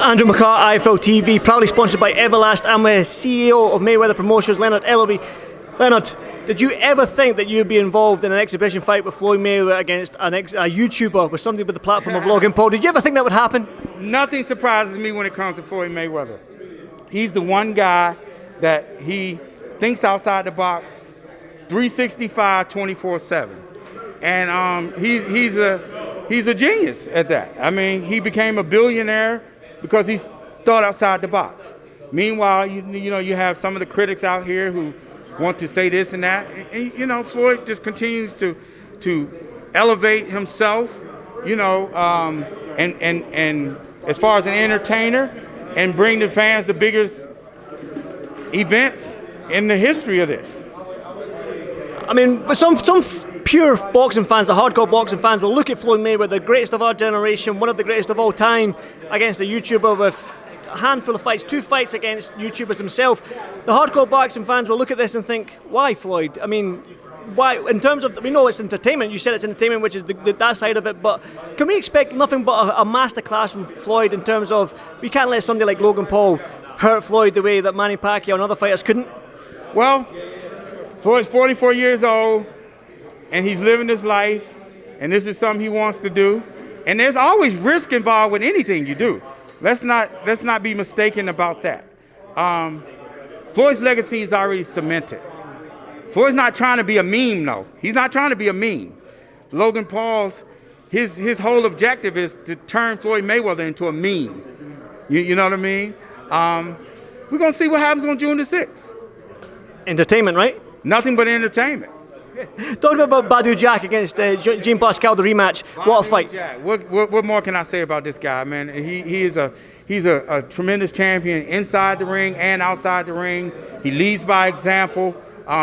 Andrew McCART, IFL TV, proudly sponsored by Everlast. I'm the CEO of Mayweather Promotions, LEONARD ELLERBE. Leonard, did you ever think that you'd be involved in an exhibition fight with Floyd Mayweather against a YouTuber, with somebody with the platform of Logan Paul? Did you ever think that would happen? Nothing surprises me when it comes to Floyd Mayweather. He's the one guy that he thinks outside the box, 365, 24/7. And he's a genius at that. I mean, he became a billionaire because he thought outside the box. Meanwhile, you have some of the critics out here who want to say this and that. And Floyd just continues to elevate himself, and as far as an entertainer, and bring the fans the biggest events in the history of this. I mean, but some pure boxing fans, the hardcore boxing fans, will look at Floyd Mayweather, the greatest of our generation, one of the greatest of all time, against a YouTuber with a handful of fights, 2 fights against YouTubers himself. The hardcore boxing fans will look at this and think, why Floyd? I mean, why? In terms of, we know it's entertainment, you said it's entertainment, which is that side of it, but can we expect nothing but a masterclass from Floyd in terms of, we can't let somebody like Logan Paul hurt Floyd the way that Manny Pacquiao and other fighters couldn't? Well, Floyd's 44 years old, and he's living his life, and this is something he wants to do. And there's always risk involved with anything you do. Let's not be mistaken about that. Floyd's legacy is already cemented. Floyd's not trying to be a meme, though. He's not trying to be a meme. Logan Paul's, his whole objective is to turn Floyd Mayweather into a meme. You know what I mean? We're going to see what happens on June the 6th. Entertainment, right? Nothing but entertainment. Talking about Badu Jack against Jean Pascal, the rematch. What a fight! Jack. What more can I say about this guy, man? He's a tremendous champion inside the ring and outside the ring. He leads by example.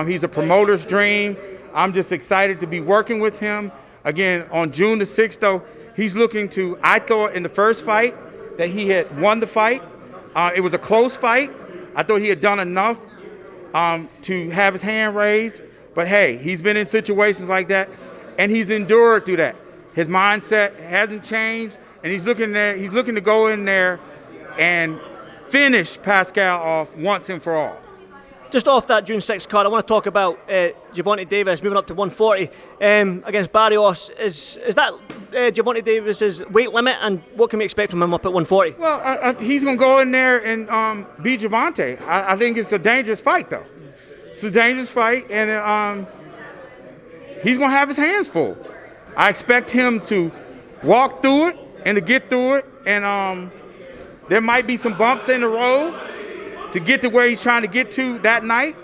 He's a promoter's dream. I'm just excited to be working with him. Again, on June the 6th, though, he's looking to, I thought in the first fight that he had won the fight. It was a close fight. I thought he had done enough to have his hand raised. But hey, he's been in situations like that, and he's endured through that. His mindset hasn't changed, and he's looking to go in there and finish Pascal off once and for all. Just off that June 6th card, I want to talk about Gervonta Davis moving up to 140 against Barrios. Is that Gervonta Davis's weight limit, and what can we expect from him up at 140? Well, he's going to go in there and beat Gervonta. I think it's a dangerous fight, though. It's a dangerous fight, and he's going to have his hands full. I expect him to walk through it and to get through it, and there might be some bumps in the road to get to where he's trying to get to that night.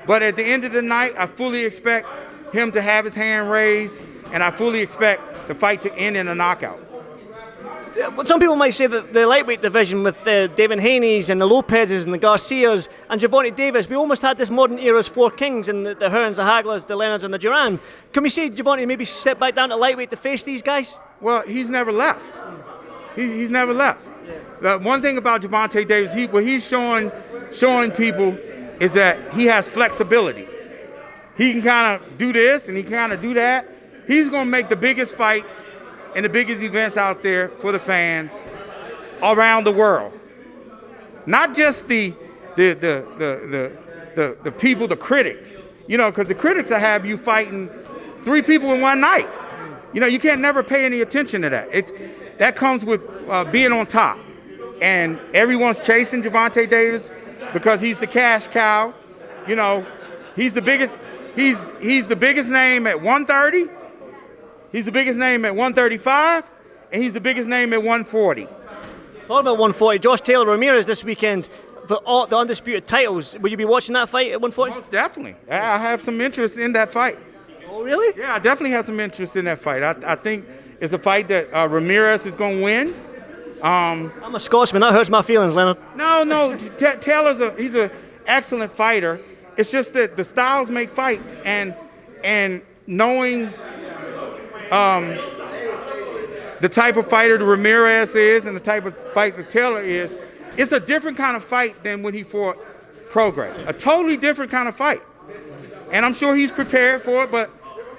But at the end of the night, I fully expect him to have his hand raised, and I fully expect the fight to end in a knockout. Some people might say that the lightweight division with David Haney's and the Lopez's and the Garcias and Gervonta Davis, we almost had this modern era's 4 kings and the Hearns, the Haglers, the Leonards and the Duran. Can we see Gervonta maybe step back down to lightweight to face these guys? Well, he's never left. He's never left. The one thing about Gervonta Davis, what he's showing people is that he has flexibility. He can kind of do this and he can kind of do that. He's going to make the biggest fights and the biggest events out there for the fans around the world. Not just the people, the critics, because the critics will have you fighting 3 people in one night. You can't never pay any attention to that. That comes with being on top. And everyone's chasing Gervonta Davis because he's the cash cow. He's the biggest. He's the biggest name at 130. He's the biggest name at 135, and he's the biggest name at 140. Talking about 140, Josh Taylor Ramirez this weekend for all the undisputed titles. Will you be watching that fight at 140? Most definitely. I have some interest in that fight. Oh, really? Yeah, I definitely have some interest in that fight. I think it's a fight that Ramirez is going to win. I'm a Scotsman. That hurts my feelings, Leonard. No. Taylor's he's an excellent fighter. It's just that the styles make fights, and knowing the type of fighter the Ramirez is and the type of fighter Taylor is, it's a different kind of fight than when he fought Prograis. A totally different kind of fight. And I'm sure he's prepared for it, but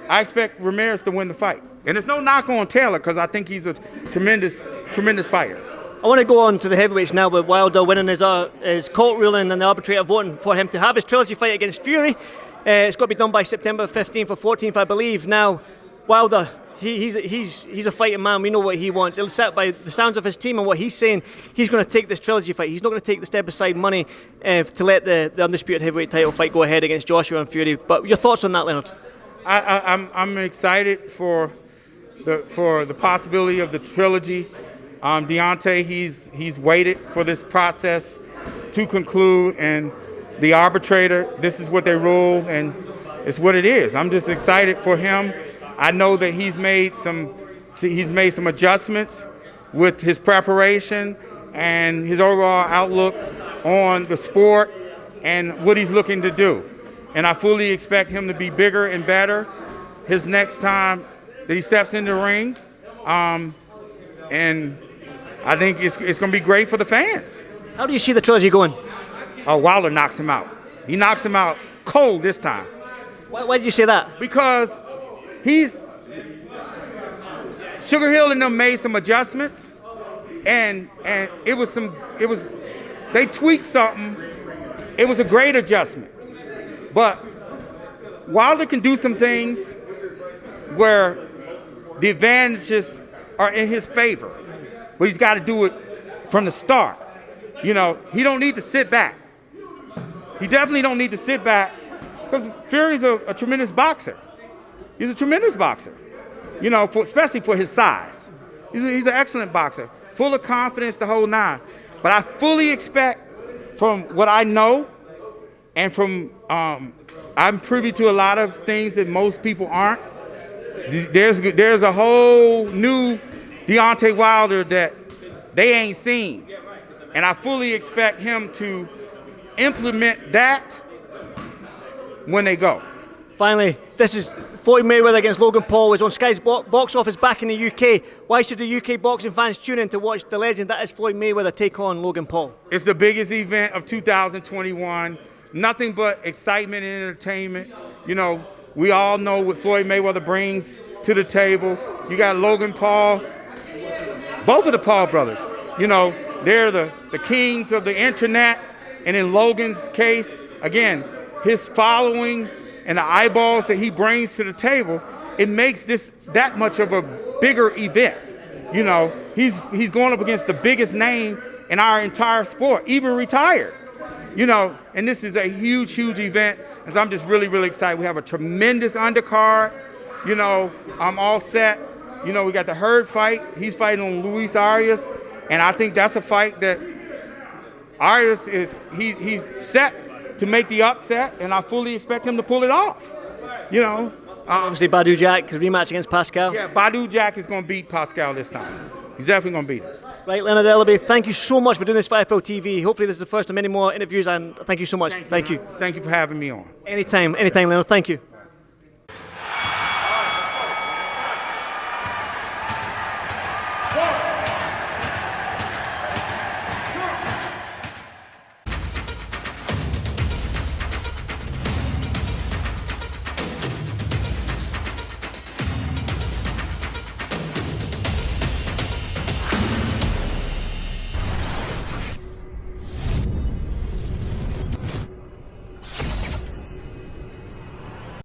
I expect Ramirez to win the fight. And there's no knock on Taylor because I think he's a tremendous fighter. I want to go on to the heavyweights now with Wilder winning his court ruling and the arbitrator voting for him to have his trilogy fight against Fury. It's got to be done by September 15th or 14th, I believe. Now, Wilder, he's a fighting man. We know what he wants. It'll set by the sounds of his team and what he's saying. He's going to take this trilogy fight. He's not going to take the step-aside money to let the undisputed heavyweight title fight go ahead against Joshua and Fury. But your thoughts on that, Leonard? I'm excited for the possibility of the trilogy. Deontay, he's waited for this process to conclude, and the arbitrator, this is what they rule, and it's what it is. I'm just excited for him. I know that he's made some adjustments with his preparation and his overall outlook on the sport and what he's looking to do. And I fully expect him to be bigger and better his next time that he steps in the ring. And I think it's going to be great for the fans. How do you see the trilogy going? Wilder knocks him out. He knocks him out cold this time. Why did you say that? Because Sugar Hill and them made some adjustments, and they tweaked something. It was a great adjustment. But Wilder can do some things where the advantages are in his favor. But he's got to do it from the start. You know, he don't need to sit back. He definitely don't need to sit back because Fury's a tremendous boxer. He's a tremendous boxer, you know, especially for his size. He's an excellent boxer, full of confidence the whole nine. But I fully expect, from what I know and from I'm privy to a lot of things that most people aren't. There's a whole new Deontay Wilder that they ain't seen. And I fully expect him to implement that when they go. Finally, this is Floyd Mayweather against Logan Paul. Is on Sky's box office back in the UK. Why should the UK boxing fans tune in to watch the legend that is Floyd Mayweather take on Logan Paul? It's the biggest event of 2021. Nothing but excitement and entertainment. You know, we all know what Floyd Mayweather brings to the table. You got Logan Paul, both of the Paul brothers. You know, they're the kings of the internet. And in Logan's case, again, his following and the eyeballs that he brings to the table, it makes this that much of a bigger event. You know, he's going up against the biggest name in our entire sport, even retired. You know, and this is a huge, huge event. And so I'm just really, really excited. We have a tremendous undercard. You know, I'm all set. You know, we got the Hurd fight. He's fighting on Luis Arias. And I think that's a fight that Arias he's set to make the upset, and I fully expect him to pull it off. You know. Obviously, Badou Jack, his rematch against Pascal. Yeah, Badou Jack is going to beat Pascal this time. He's definitely going to beat him. Right, Leonard Ellerbe, thank you so much for doing this for FL TV. Hopefully this is the first of many more interviews, and thank you so much. Thank you. Thank you for having me on. Anytime, Leonard. Thank you.